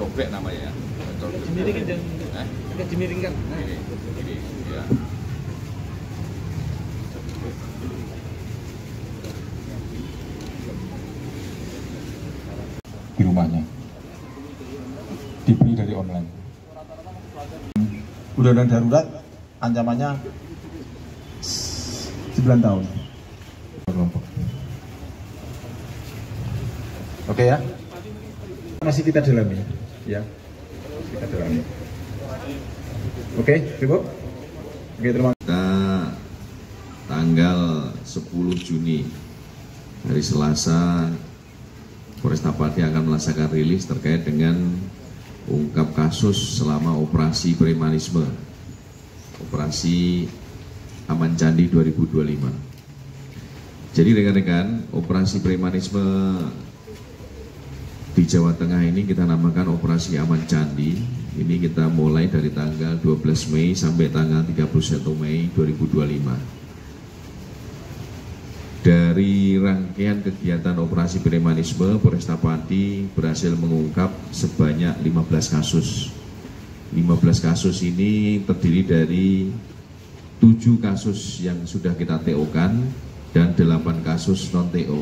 coblek namanya ya. Dimiringkan dan dimiringkan. Ini ya. Di rumahnya dibeli dari online. Undang-undang darurat ancamannya 9 tahun. Oke ya, masih kita dalami ya, kita dalami. Oke, cukup. Oke, terima kasih. Kita tanggal 10 Juni hari Selasa, Polresta Pati akan melaksanakan rilis terkait dengan ungkap kasus selama operasi premanisme, operasi Aman Candi 2025. Jadi rekan-rekan, operasi premanisme di Jawa Tengah ini kita namakan operasi Aman Candi. Ini kita mulai dari tanggal 12 Mei sampai tanggal 31 Mei 2025. Dari rangkaian kegiatan operasi premanisme, Polresta Pati berhasil mengungkap sebanyak 15 kasus. 15 kasus ini terdiri dari 7 kasus yang sudah kita TO-kan dan 8 kasus non-TO.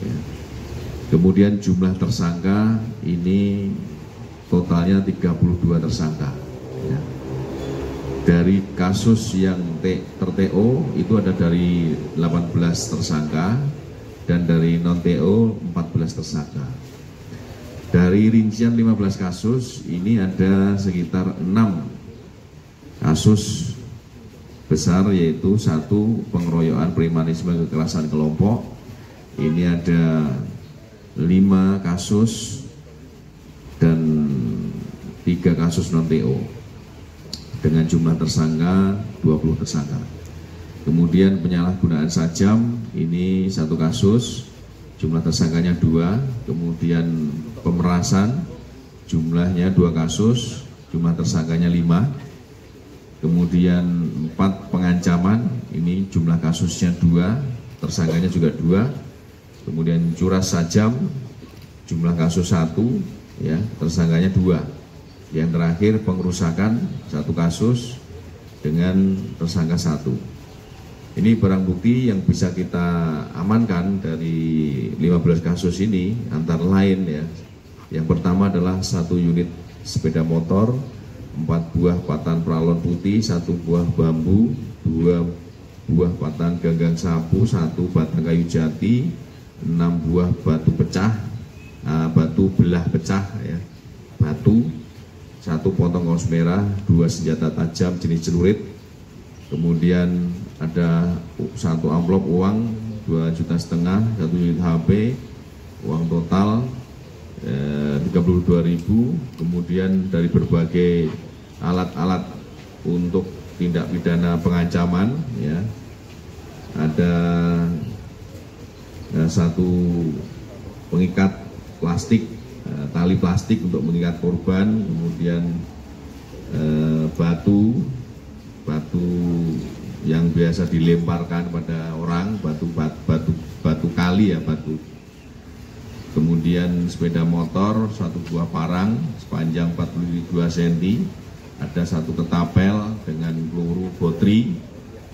Ya. Kemudian jumlah tersangka ini totalnya 32 tersangka. Ya. Dari kasus yang ter-TO itu ada dari 18 tersangka dan dari non-TO 14 tersangka. Dari rincian 15 kasus ini ada sekitar 6 kasus besar, yaitu 1 pengeroyokan premanisme kekerasan kelompok. Ini ada 5 kasus dan 3 kasus non-TO dengan jumlah tersangka 20 tersangka. Kemudian penyalahgunaan sajam ini 1 kasus, jumlah tersangkanya 2. Kemudian pemerasan jumlahnya 2 kasus, jumlah tersangkanya 5. Kemudian 4 pengancaman, ini jumlah kasusnya 2, tersangkanya juga 2. Kemudian curas sajam, jumlah kasus 1, ya, tersangkanya 2. Yang terakhir pengerusakan 1 kasus dengan tersangka 1. Ini barang bukti yang bisa kita amankan dari 15 kasus ini, antara lain ya. Yang pertama adalah 1 unit sepeda motor, 4 buah patan pralon putih, 1 buah bambu, 2 buah patan gagang sapu, 1 batang kayu jati, 6 buah batu pecah, batu belah pecah ya, batu, 1 potong kaos merah, 2 senjata tajam jenis celurit. Kemudian ada 1 amplop uang 2,5 juta, 1 unit HP, uang total 32.000. Kemudian dari berbagai alat-alat untuk tindak pidana pengancaman ya, ada 1 pengikat plastik, tali plastik untuk mengikat korban, kemudian batu yang biasa dilemparkan pada orang, batu kali ya, batu. Kemudian sepeda motor, 1 buah parang sepanjang 42 cm, ada 1 ketapel dengan peluru botri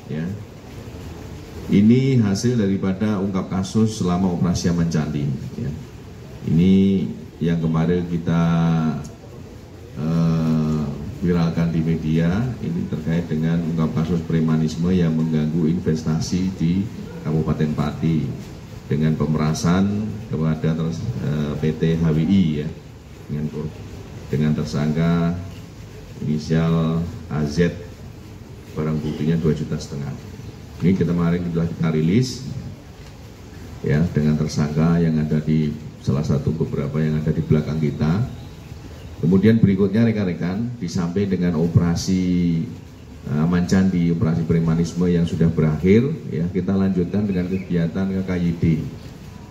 ya. Ini hasil daripada ungkap kasus selama operasi Aman Candi ya. Ini yang kemarin kita viralkan di media, ini terkait dengan ungkap kasus premanisme yang mengganggu investasi di Kabupaten Pati dengan pemerasan kepada PT HWI ya, dengan tersangka inisial AZ, barang buktinya 2,5 juta. Ini kemarin kita rilis ya, dengan tersangka yang ada di salah satu beberapa yang ada di belakang kita. Kemudian berikutnya rekan-rekan, disampaikan dengan operasi Aman Candi, operasi premanisme yang sudah berakhir ya, kita lanjutkan dengan kegiatan KKYD,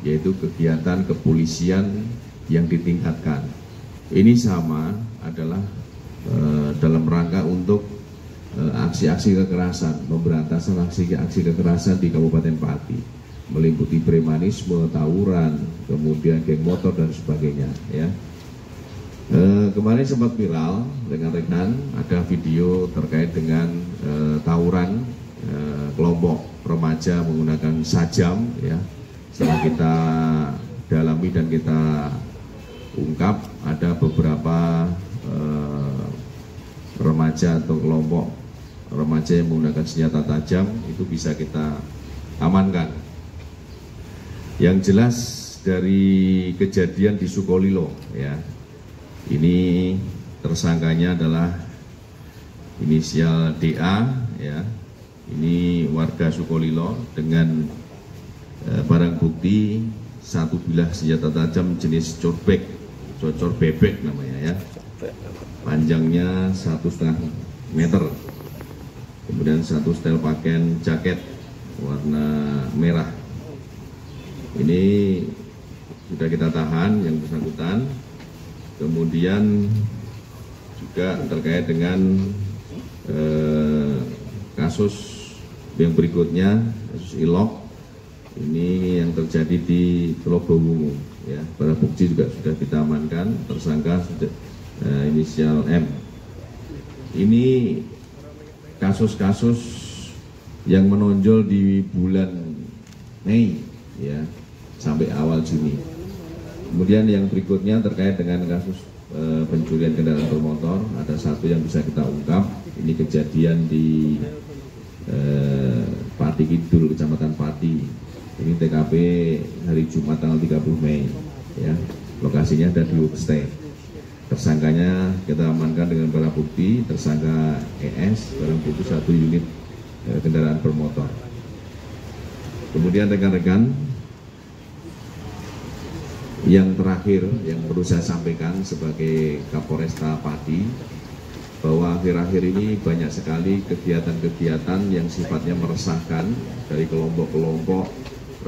yaitu kegiatan kepolisian yang ditingkatkan. Ini sama adalah dalam rangka untuk aksi-aksi kekerasan, pemberantasan aksi kekerasan di Kabupaten Pati, meliputi premanisme, tawuran, kemudian geng motor dan sebagainya ya. Kemarin sempat viral dengan rekan ada video terkait dengan tawuran kelompok remaja menggunakan sajam, ya. Setelah kita dalami dan kita ungkap, ada beberapa remaja atau kelompok remaja yang menggunakan senjata tajam itu bisa kita amankan. Yang jelas dari kejadian di Sukolilo, ya, ini tersangkanya adalah inisial DA, ya. Ini warga Sukolilo dengan barang bukti satu bilah senjata tajam jenis cor bebek namanya, ya. Panjangnya 1,5 meter. Kemudian satu setel pakaian jaket warna merah. Ini sudah kita tahan yang bersangkutan. Kemudian juga terkait dengan kasus yang berikutnya, kasus Ilok, ini yang terjadi di Telogowungu, ya. Barang bukti juga sudah kita amankan, tersangka sudah inisial M. Ini kasus-kasus yang menonjol di bulan Mei, ya, sampai awal Juni. Kemudian yang berikutnya terkait dengan kasus pencurian kendaraan bermotor, ada satu yang bisa kita ungkap. Ini kejadian di Pati Kidul, Kecamatan Pati. Ini TKP hari Jumat tanggal 30 Mei, ya. Lokasinya ada di Homestay. Tersangkanya kita amankan dengan barang bukti, tersangka ES, barang bukti 1 unit kendaraan bermotor. Kemudian rekan-rekan, yang terakhir yang perlu saya sampaikan sebagai Kapolresta Pati, bahwa akhir-akhir ini banyak sekali kegiatan-kegiatan yang sifatnya meresahkan dari kelompok-kelompok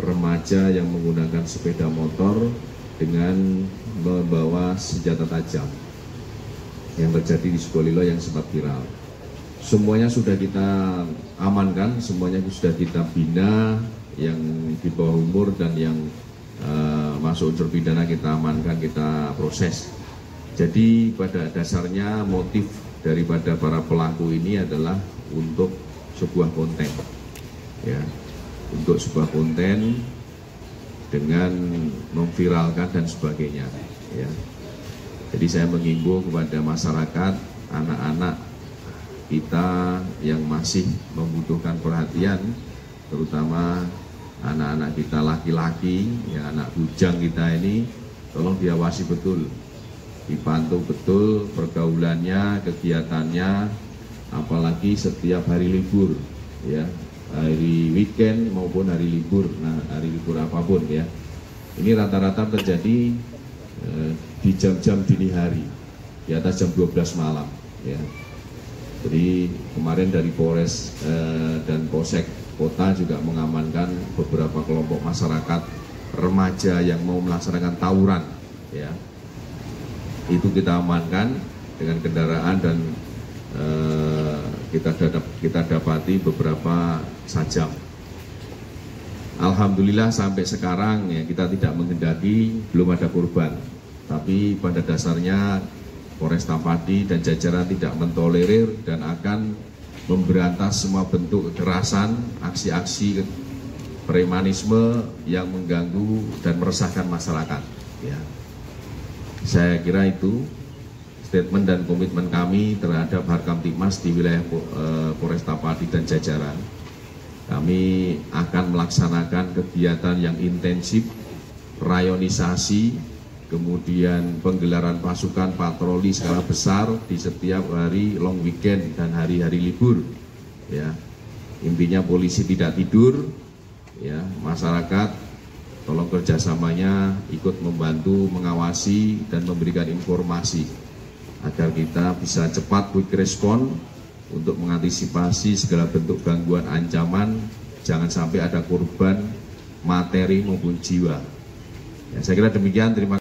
remaja yang menggunakan sepeda motor dengan membawa senjata tajam yang terjadi di Sukolilo yang sempat viral. Semuanya sudah kita amankan, semuanya sudah kita bina, yang di bawah umur dan yang masuk unsur pidana kita amankan, kita proses. Jadi pada dasarnya motif daripada para pelaku ini adalah untuk sebuah konten, ya, untuk sebuah konten dengan memviralkan dan sebagainya, ya. Jadi saya mengimbau kepada masyarakat, anak-anak kita yang masih membutuhkan perhatian, terutama anak-anak kita laki-laki, ya, anak bujang kita ini, tolong diawasi betul, dipantau betul pergaulannya, kegiatannya, apalagi setiap hari libur, ya, hari weekend maupun hari libur, nah hari libur apapun, ya. Ini rata-rata terjadi di jam-jam dini hari, di atas jam 12 malam, ya. Jadi kemarin dari Polres dan Polsek Kota juga mengamankan beberapa kelompok masyarakat remaja yang mau melaksanakan tawuran, ya. Itu kita amankan dengan kendaraan dan kita dapati beberapa sajam. Alhamdulillah sampai sekarang, ya, kita tidak menghendaki, belum ada korban. Tapi pada dasarnya Polresta Pati dan jajaran tidak mentolerir dan akan memberantas semua bentuk kekerasan, aksi-aksi premanisme yang mengganggu dan meresahkan masyarakat, ya. Saya kira itu statement dan komitmen kami terhadap Harkamtibmas di wilayah Polresta Pati dan jajaran. Kami akan melaksanakan kegiatan yang intensif, rayonisasi, kemudian penggelaran pasukan patroli skala besar di setiap hari long weekend dan hari-hari libur, ya. Intinya polisi tidak tidur, ya. Masyarakat tolong kerjasamanya ikut membantu, mengawasi dan memberikan informasi agar kita bisa cepat quick respon untuk mengantisipasi segala bentuk gangguan ancaman, jangan sampai ada korban materi maupun jiwa. Ya, saya kira demikian. Terima kasih.